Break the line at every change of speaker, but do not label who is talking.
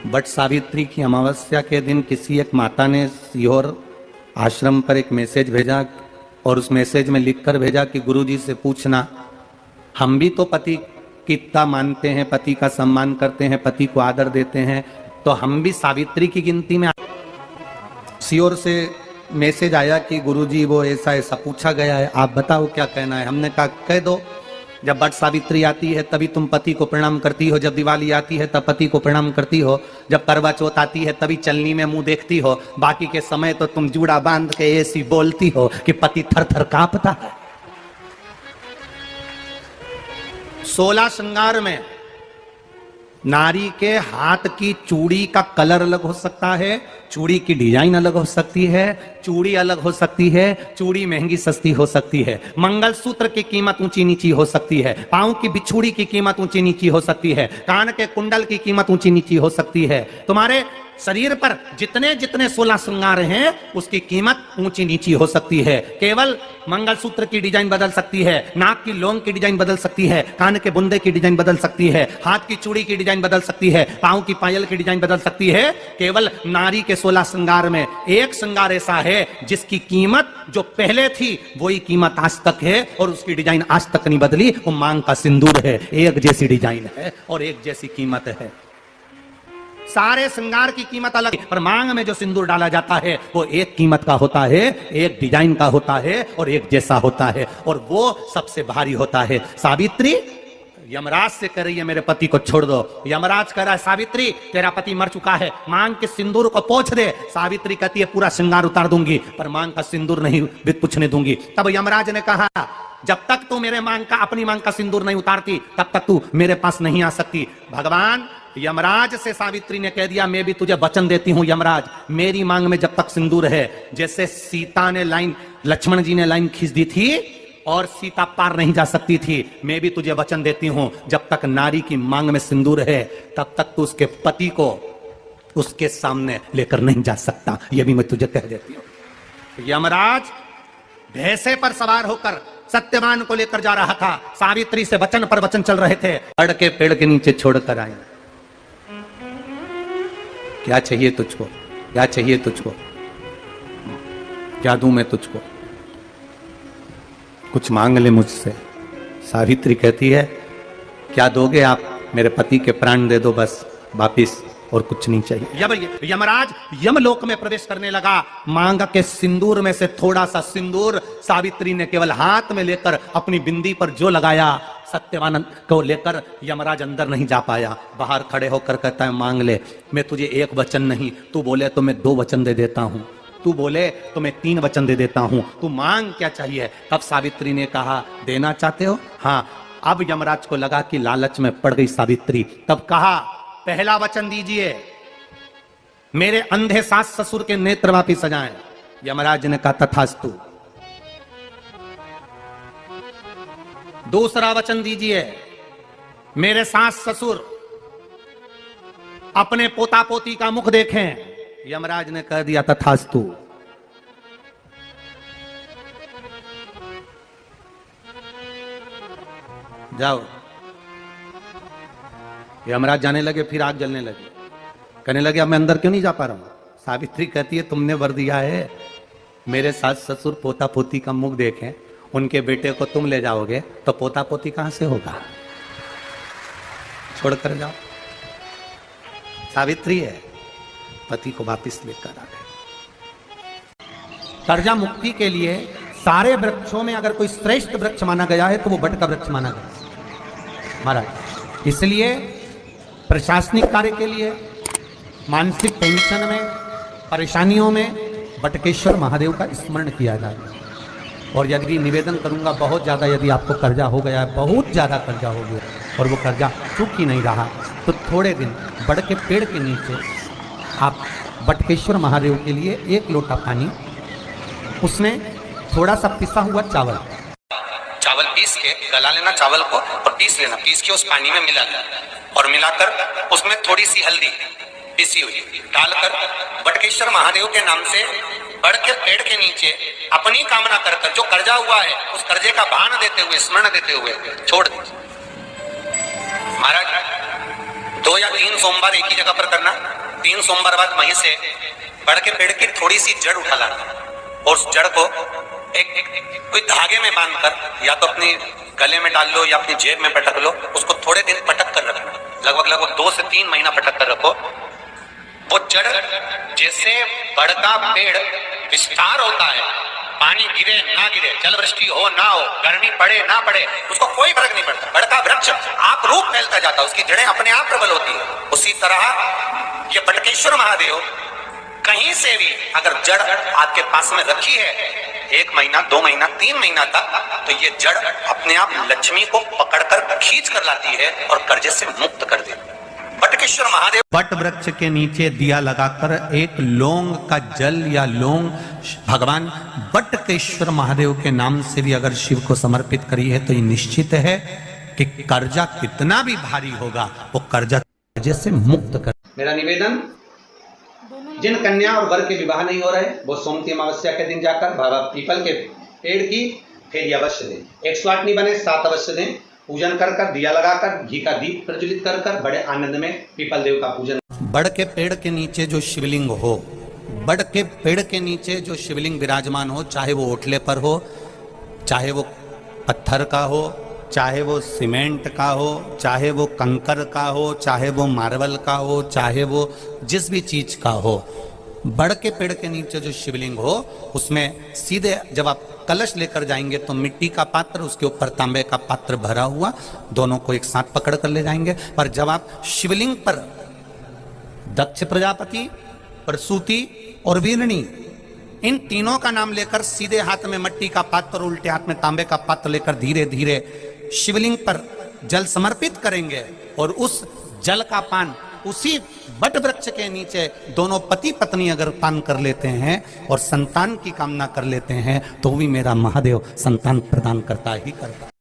But Savitri की अमावस्या के दिन किसी एक माता ने सीहोर आश्रम पर एक मैसेज भेजा और उस मैसेज में लिखकर भेजा कि गुरुजी से पूछना, हम भी तो पति की इतना मानते हैं, पति का सम्मान करते हैं, पति को आदर देते हैं, तो हम भी सावित्री की गिनती में। सीहोर से मैसेज आया कि गुरुजी वो ऐसा ऐसा पूछा गया है, आप बताओ क्या कहना है। हमने कहा कह दो, जब बट सावित्री आती है तभी तुम पति को प्रणाम करती हो, जब दिवाली आती है तब पति को प्रणाम करती हो, जब करवा चौथ आती है तभी चलनी में मुंह देखती हो, बाकी के समय तो तुम जूड़ा बांध के ऐसी बोलती हो कि पति थर थर कांपता है। 16 श्रृंगार में नारी के हाथ की चूड़ी का कलर अलग हो सकता है, चूड़ी की डिजाइन अलग हो सकती है, चूड़ी अलग हो सकती है, चूड़ी महंगी सस्ती हो सकती है, मंगलसूत्र की कीमत ऊंची नीची हो सकती है, पांव की बिछुड़ी की कीमत ऊंची नीची हो सकती है, कान के कुंडल की कीमत ऊंची नीची हो सकती है। तुम्हारे शरीर पर जितने जितने 16 श्रृंगार हैं उसकी कीमत ऊंची नीची हो सकती है। केवल मंगलसूत्र की डिजाइन बदल सकती है, नाक की लौंग की डिजाइन बदल सकती है, कान के बुंदे की डिजाइन बदल सकती है, हाथ की चूड़ी की डिजाइन बदल सकती है, पांव की पायल की डिजाइन बदल सकती है। केवल नारी के 16 श्रृंगार में एक श्रृंगार ऐसा है जिसकी कीमत जो पहले थी वही कीमत आज तक है और उसकी डिजाइन आज तक नहीं बदली। वो मांग का सिंदूर है, एक जैसी डिजाइन है और एक जैसी कीमत है। सारे श्रृंगार की कीमत अलग है, पर मांग में जो सिंदूर डाला जाता है वो एक कीमत का होता है, एक डिजाइन का होता है और एक जैसा होता है और वो सबसे भारी होता है। सावित्री यमराज से कह रही है मेरे पति को छोड़ दो। यमराज कह रहा है सावित्री तेरा पति मर चुका है, मांग के सिंदूर को पोंछ दे। सावित्री कहती है पूरा श्रृंगार उतार दूंगी पर मांग का सिंदूर नहीं पूछने दूंगी। तब यमराज ने कहा जब तक तू मेरे मांग का अपनी मांग का सिंदूर नहीं उतारती तब तक तू मेरे पास नहीं आ सकती। भगवान यमराज से सावित्री ने कह दिया मैं भी तुझे वचन देती हूं यमराज, मेरी मांग में जब तक सिंदूर है, जैसे सीता ने लाइन, लक्ष्मण जी ने लाइन खींच दी थी और सीता पार नहीं जा सकती थी, मैं भी तुझे वचन देती हूं जब तक नारी की मांग में सिंदूर है तब तक तू उसके पति को उसके सामने लेकर नहीं जा सकता। यह भी मैं तुझे कह देती हूं। यमराज भैंसे पर सवार होकर सत्यवान को लेकर जा रहा था, सावित्री से वचन पर वचन चल रहे थे, अड़ के पेड़ के नीचे छोड़कर आए। क्या चाहिए तुझको, क्या चाहिए तुझको, क्या दूं मैं तुझको, कुछ मांग ले मुझसे। सावित्री कहती है क्या दोगे आप, मेरे पति के प्राण दे दो बस वापिस, और कुछ नहीं चाहिए। यमराज यमलोक में प्रवेश करने लगा, मांग के सिंदूर में से थोड़ा सा सिंदूर सावित्री ने केवल हाथ में लेकर अपनी बिंदी पर जो लगाया, सत्यवान को लेकर यमराज अंदर नहीं जा पाया। बाहर खड़े होकर कहता है मांग ले, मैं तुझे एक वचन नहीं, तू बोले तो मैं 2 वचन दे देता हूं, तू बोले तो मैं 3 वचन दे देता हूं, तू मांग क्या चाहिए। तब सावित्री ने कहा देना चाहते हो, हाँ। अब यमराज को लगा कि लालच में पड़ गई सावित्री, तब कहा पहला वचन दीजिए मेरे अंधे सास ससुर के नेत्र वापिस सजाएं। यमराज ने कहा तथास्तु। दूसरा वचन दीजिए मेरे सास ससुर अपने पोता पोती का मुख देखें। यमराज ने कह दिया तथास्तु। जाओ। यमराज जाने लगे, फिर आग जलने लगी, कहने लगे अब मैं अंदर क्यों नहीं जा पा रहा हूं। सावित्री कहती है तुमने वर दिया है मेरे सास ससुर पोता पोती का मुख देखें, उनके बेटे को तुम ले जाओगे तो पोता पोती कहां से होगा, छोड़कर जाओ। सावित्री है, पति को वापिस लेकर आ गए। कर्जा मुक्ति के लिए सारे वृक्षों में अगर कोई श्रेष्ठ वृक्ष माना गया है तो वो बट का वृक्ष माना गया महाराज। इसलिए प्रशासनिक कार्य के लिए, मानसिक टेंशन में, परेशानियों में बटकेश्वर महादेव का स्मरण किया जाए। और यदि निवेदन करूंगा बहुत ज्यादा, यदि आपको कर्जा हो गया है, बहुत ज्यादा कर्जा हो गया और वो कर्जा चूक ही नहीं रहा, तो थोड़े दिन बड़ के पेड़ के नीचे आप बटकेश्वर महादेव के लिए 1 लोटा पानी, उसमें थोड़ा सा पिसा हुआ चावल पीस के गला लेना चावल को और पीस लेना, पीस के उस पानी में मिला और मिलाकर उसमें थोड़ी सी हल्दी पिसी हुई डालकर बटकेश्वर महादेव के नाम से बड़ के पेड़ के नीचे अपनी कामना कर जो कर्जा हुआ है उस कर्जे का भान देते हुए, स्मरण देते हुए छोड़ दीजिए। महाराज 2 या 3 सोमवार एक ही जगह पर करना, 3 सोमवार बाद वहीं से बड़ के पेड़ की थोड़ी सी जड़ उठा लाना और उस जड़ को एक कोई धागे में बांधकर या तो अपनी गले में डाल लो या अपनी जेब में पटक लो, उसको थोड़े दिन पटक कर रखना, लगभग 2 से 3 महीना पटक कर रखो। वो जड़ जैसे बड़ का पेड़ विस्तार होता है, पानी गिरे ना गिरे, जल वृष्टि हो ना हो, गर्मी पड़े ना पड़े, उसको कोई फर्क नहीं पड़ता, बड़ का वृक्ष आप रूप फैलता जाता है, उसकी जड़ें अपने आप प्रबल होती है। उसी तरह ये बटकेश्वर महादेव कहीं से भी अगर जड़ आपके पास में रखी है 1 महीना 2 महीना 3 महीना तक, तो ये जड़ अपने आप लक्ष्मी को पकड़कर खींच कर लाती है और कर्जे से मुक्त कर देती है। बटकेश्वर महादेव
वट वृक्ष के नीचे दिया लगाकर एक लौंग का जल या लौंग भगवान बटकेश्वर महादेव के नाम से भी अगर शिव को समर्पित करी है तो ये निश्चित है कि कर्जा कितना भी भारी होगा वो कर्जे से मुक्त कर।
मेरा निवेदन, जिन कन्या और वर के विवाह नहीं हो रहे वो सोमती अमावस्या के दिन जाकर बाबा पीपल के पेड़ की फेरी अवश्य दें, 108 नहीं बने 7 अवश्य दें, पूजन कर कर दिया लगाकर घी का दीप प्रज्वलित कर कर बड़े आनंद में पीपल देव का पूजन।
बड़ के पेड़ के नीचे जो शिवलिंग हो, बड़ के पेड़ के नीचे जो शिवलिंग विराजमान हो, चाहे वो ओठले पर हो, चाहे वो पत्थर का हो, चाहे वो सीमेंट का हो, चाहे वो कंकर का हो, चाहे वो मार्बल का हो, चाहे वो जिस भी चीज का हो, बड़ के पेड़ के नीचे जो शिवलिंग हो उसमें सीधे जब आप कलश लेकर जाएंगे तो मिट्टी का पात्र, उसके ऊपर तांबे का पात्र भरा हुआ, दोनों को एक साथ पकड़ कर ले जाएंगे। पर जब आप शिवलिंग पर दक्ष प्रजापति, प्रसूति और वीरणी इन तीनों का नाम लेकर सीधे हाथ में मिट्टी का पात्र और उल्टे हाथ में तांबे का पात्र लेकर धीरे धीरे शिवलिंग पर जल समर्पित करेंगे और उस जल का पान उसी बट वृक्ष के नीचे दोनों पति पत्नी अगर पान कर लेते हैं और संतान की कामना कर लेते हैं तो भी मेरा महादेव संतान प्रदान करता ही करता।